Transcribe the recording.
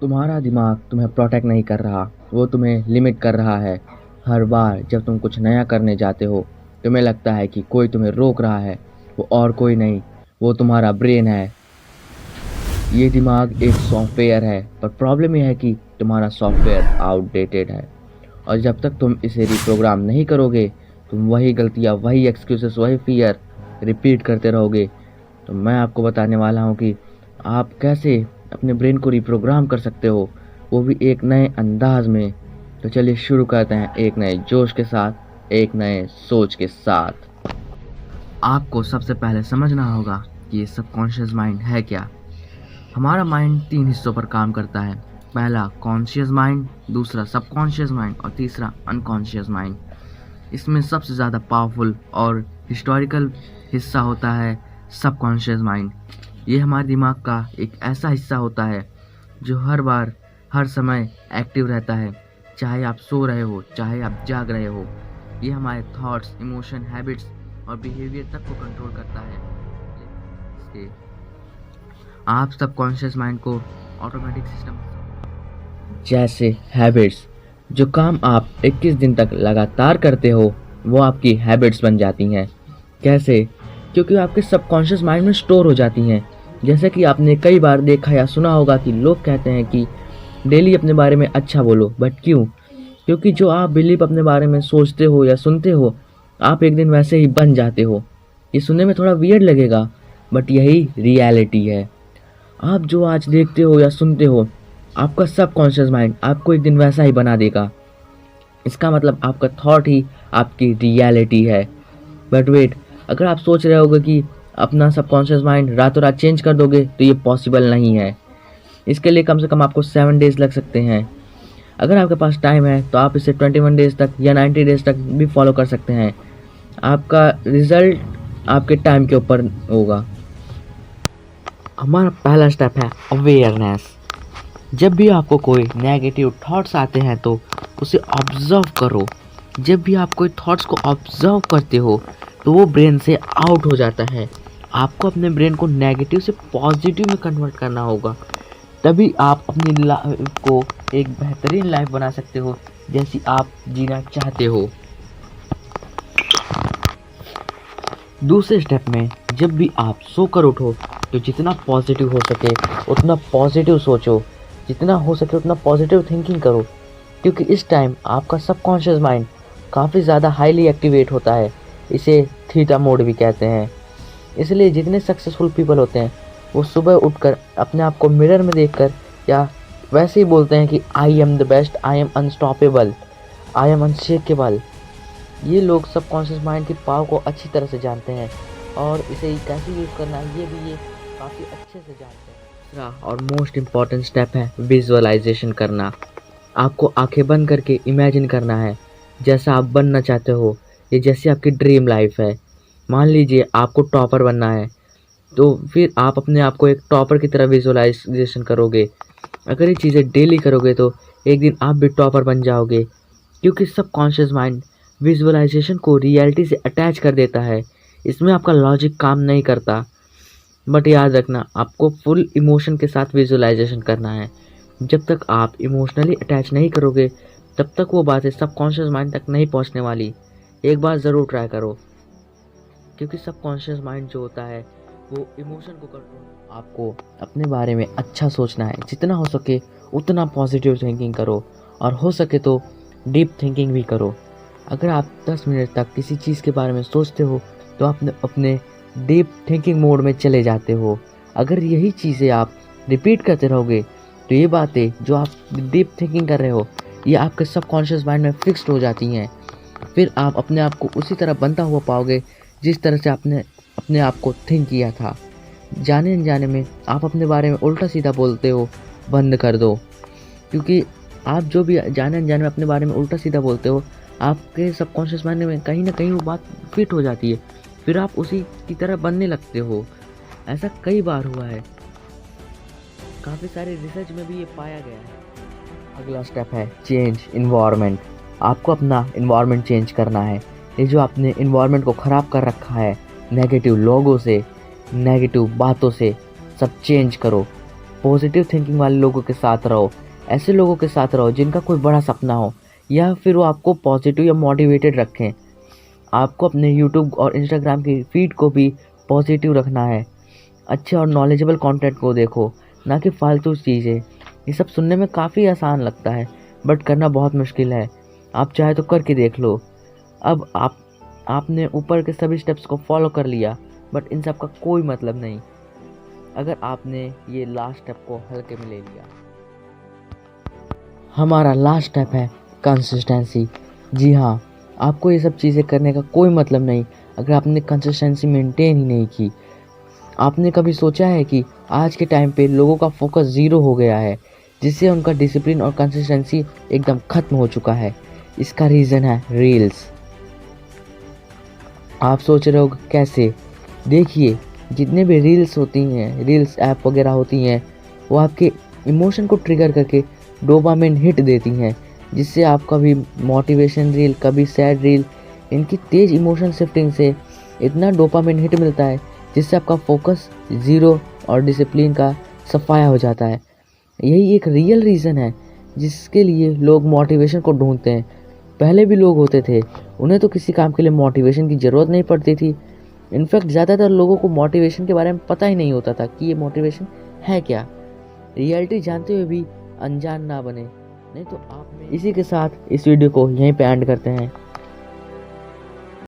तुम्हारा दिमाग तुम्हें प्रोटेक्ट नहीं कर रहा, वो तुम्हें लिमिट कर रहा है। हर बार जब तुम कुछ नया करने जाते हो, तुम्हें लगता है कि कोई तुम्हें रोक रहा है। वो और कोई नहीं, वो तुम्हारा ब्रेन है। ये दिमाग एक सॉफ्टवेयर है, पर प्रॉब्लम यह है कि तुम्हारा सॉफ्टवेयर आउटडेटेड है। और जब तक तुम इसे रिप्रोग्राम नहीं करोगे, तुम वही गलतियाँ, वही एक्सक्यूजेस, वही फियर रिपीट करते रहोगे। तो मैं आपको बताने वाला हूँ कि आप कैसे अपने ब्रेन को रिप्रोग्राम कर सकते हो, वो भी एक नए अंदाज में। तो चलिए शुरू करते हैं एक नए जोश के साथ, एक नए सोच के साथ। आपको सबसे पहले समझना होगा कि ये सबकॉन्शियस माइंड है क्या। हमारा माइंड 3 हिस्सों पर काम करता है। पहला कॉन्शियस माइंड, दूसरा सबकॉन्शियस माइंड और तीसरा अनकॉन्शियस माइंड। इसमें सबसे ज़्यादा पावरफुल और हिस्टोरिकल हिस्सा होता है सबकॉन्शियस माइंड। ये हमारे दिमाग का एक ऐसा हिस्सा होता है जो हर बार हर समय एक्टिव रहता है, चाहे आप सो रहे हो चाहे आप जाग रहे हो। ये हमारे थॉट्स, इमोशन, हैबिट्स और बिहेवियर तक को कंट्रोल करता है। इसके आप सबकॉन्शियस माइंड को ऑटोमेटिक सिस्टम, जैसे हैबिट्स, जो काम आप 21 दिन तक लगातार करते हो वो आपकी हैबिट्स बन जाती हैं। कैसे? क्योंकि आपके सबकॉन्शियस माइंड में स्टोर हो जाती हैं। जैसे कि आपने कई बार देखा या सुना होगा कि लोग कहते हैं कि डेली अपने बारे में अच्छा बोलो, बट क्यों? क्योंकि जो आप बिलीव अपने बारे में सोचते हो या सुनते हो, आप एक दिन वैसे ही बन जाते हो। ये सुनने में थोड़ा वियर्ड लगेगा, बट यही रियलिटी है। आप जो आज देखते हो या सुनते हो, आपका सबकॉन्शियस माइंड आपको एक दिन वैसा ही बना देगा। इसका मतलब आपका थॉट ही आपकी रियलिटी है। बट वेट, अगर आप सोच रहे होगे कि अपना सबकॉन्शियस माइंड रातों रात चेंज कर दोगे, तो ये पॉसिबल नहीं है। इसके लिए कम से कम आपको 7 डेज लग सकते हैं। अगर आपके पास टाइम है तो आप इसे 21 डेज तक या 90 डेज तक भी फॉलो कर सकते हैं। आपका रिजल्ट आपके टाइम के ऊपर होगा। हमारा पहला स्टेप है अवेयरनेस। जब भी आपको कोई नेगेटिव थॉट्स आते हैं तो उसे ऑब्जर्व करो। जब भी आप कोई थॉट्स को ऑब्जर्व करते हो तो वो ब्रेन से आउट हो जाता है। आपको अपने ब्रेन को नेगेटिव से पॉजिटिव में कन्वर्ट करना होगा, तभी आप अपनी लाइफ को एक बेहतरीन लाइफ बना सकते हो जैसी आप जीना चाहते हो। दूसरे स्टेप में, जब भी आप सोकर उठो तो जितना पॉजिटिव हो सके उतना पॉजिटिव सोचो, जितना हो सके उतना पॉजिटिव थिंकिंग करो। क्योंकि इस टाइम आपका सबकॉन्शियस माइंड काफ़ी ज़्यादा हाईली एक्टिवेट होता है। इसे थीटा मोड भी कहते हैं। इसलिए जितने सक्सेसफुल पीपल होते हैं वो सुबह उठकर अपने आप को मिरर में देखकर या वैसे ही बोलते हैं कि I am the best, I am unstoppable, I am unshakeable. ये लोग सबकॉन्शियस माइंड की पावर को अच्छी तरह से जानते हैं और इसे कैसे यूज़ करना है ये काफ़ी अच्छे से जानते हैं। दूसरा और मोस्ट इम्पॉर्टेंट स्टेप है विजुअलाइजेशन करना। आपको आंखें बंद करके इमेजिन करना है जैसा आप बनना चाहते हो, ये जैसी आपकी ड्रीम लाइफ है। मान लीजिए आपको टॉपर बनना है, तो फिर आप अपने आप को एक टॉपर की तरह विजुअलाइजेशन करोगे। अगर ये चीज़ें डेली करोगे तो एक दिन आप भी टॉपर बन जाओगे। क्योंकि सबकॉन्शियस माइंड विजुअलाइजेशन को रियलिटी से अटैच कर देता है। इसमें आपका लॉजिक काम नहीं करता। बट याद रखना, आपको फुल इमोशन के साथ विजुअलाइजेशन करना है। जब तक आप इमोशनली अटैच नहीं करोगे तब तक वो बातें सबकॉन्शियस माइंड तक नहीं पहुंचने वाली। एक बार ज़रूर ट्राई करो, क्योंकि सबकॉन्शियस माइंड जो होता है वो इमोशन को कंट्रोल। आपको अपने बारे में अच्छा सोचना है, जितना हो सके उतना पॉजिटिव थिंकिंग करो और हो सके तो डीप थिंकिंग भी करो। अगर आप 10 मिनट तक किसी चीज़ के बारे में सोचते हो तो आप अपने डीप थिंकिंग मोड में चले जाते हो। अगर यही चीज़ें आप रिपीट करते रहोगे तो ये बातें जो आप डीप थिंकिंग कर रहे हो ये आपके सबकॉन्शियस माइंड में फिक्स्ड हो जाती हैं। फिर आप अपने आप को उसी तरह बनता हुआ पाओगे जिस तरह से आपने अपने आप को थिंक किया था। जाने अनजाने में आप अपने बारे में उल्टा सीधा बोलते हो, बंद कर दो। क्योंकि आप जो भी जाने अनजाने में अपने बारे में उल्टा सीधा बोलते हो, आपके सबकॉन्शियस माइंड में कहीं ना कहीं वो बात फिट हो जाती है। फिर आप उसी की तरह बनने लगते हो। ऐसा कई बार हुआ है, काफ़ी सारे रिसर्च में भी ये पाया गया है। अगला स्टेप है चेंज इन्वायरमेंट। आपको अपना इन्वायरमेंट चेंज करना है। ये जो आपने इन्वायरमेंट को ख़राब कर रखा है नेगेटिव लोगों से, नेगेटिव बातों से, सब चेंज करो। पॉजिटिव थिंकिंग वाले लोगों के साथ रहो, ऐसे लोगों के साथ रहो जिनका कोई बड़ा सपना हो, या फिर वो आपको पॉजिटिव या मोटिवेटेड रखें। आपको अपने यूट्यूब और इंस्टाग्राम की फीड को भी पॉजिटिव रखना है। अच्छे और नॉलेजेबल कंटेंट को देखो, ना कि फालतू चीज़ें। ये सब सुनने में काफ़ी आसान लगता है, बट करना बहुत मुश्किल है। आप चाहे तो करके देख लो। अब आपने ऊपर के सभी स्टेप्स को फॉलो कर लिया, बट इन सब का कोई मतलब नहीं अगर आपने ये लास्ट स्टेप को हल्के में ले लिया। हमारा लास्ट स्टेप है कंसिस्टेंसी। जी हाँ, आपको ये सब चीज़ें करने का कोई मतलब नहीं अगर आपने कंसिस्टेंसी मेंटेन ही नहीं की। आपने कभी सोचा है कि आज के टाइम पे लोगों का फोकस ज़ीरो हो गया है, जिससे उनका डिसिप्लिन और कंसिस्टेंसी एकदम ख़त्म हो चुका है। इसका रीज़न है रील्स। आप सोच रहे हो कैसे? देखिए, जितने भी रील्स होती हैं, रील्स ऐप वगैरह होती हैं, वो आपके इमोशन को ट्रिगर करके डोपामिन हिट देती हैं, जिससे आप कभी मोटिवेशन रील, कभी सैड रील, इनकी तेज़ इमोशन शिफ्टिंग से इतना डोपामिन हिट मिलता है जिससे आपका फोकस ज़ीरो और डिसिप्लिन का सफाया हो जाता है। यही एक रियल रीज़न है जिसके लिए लोग मोटिवेशन को ढूंढते हैं। पहले भी लोग होते थे, उन्हें तो किसी काम के लिए मोटिवेशन की ज़रूरत नहीं पड़ती थी। इनफैक्ट ज़्यादातर लोगों को मोटिवेशन के बारे में पता ही नहीं होता था कि ये मोटिवेशन है क्या। रियलिटी जानते हुए भी अनजान ना बने। नहीं तो आप इसी के साथ इस वीडियो को यहीं पे एंड करते हैं।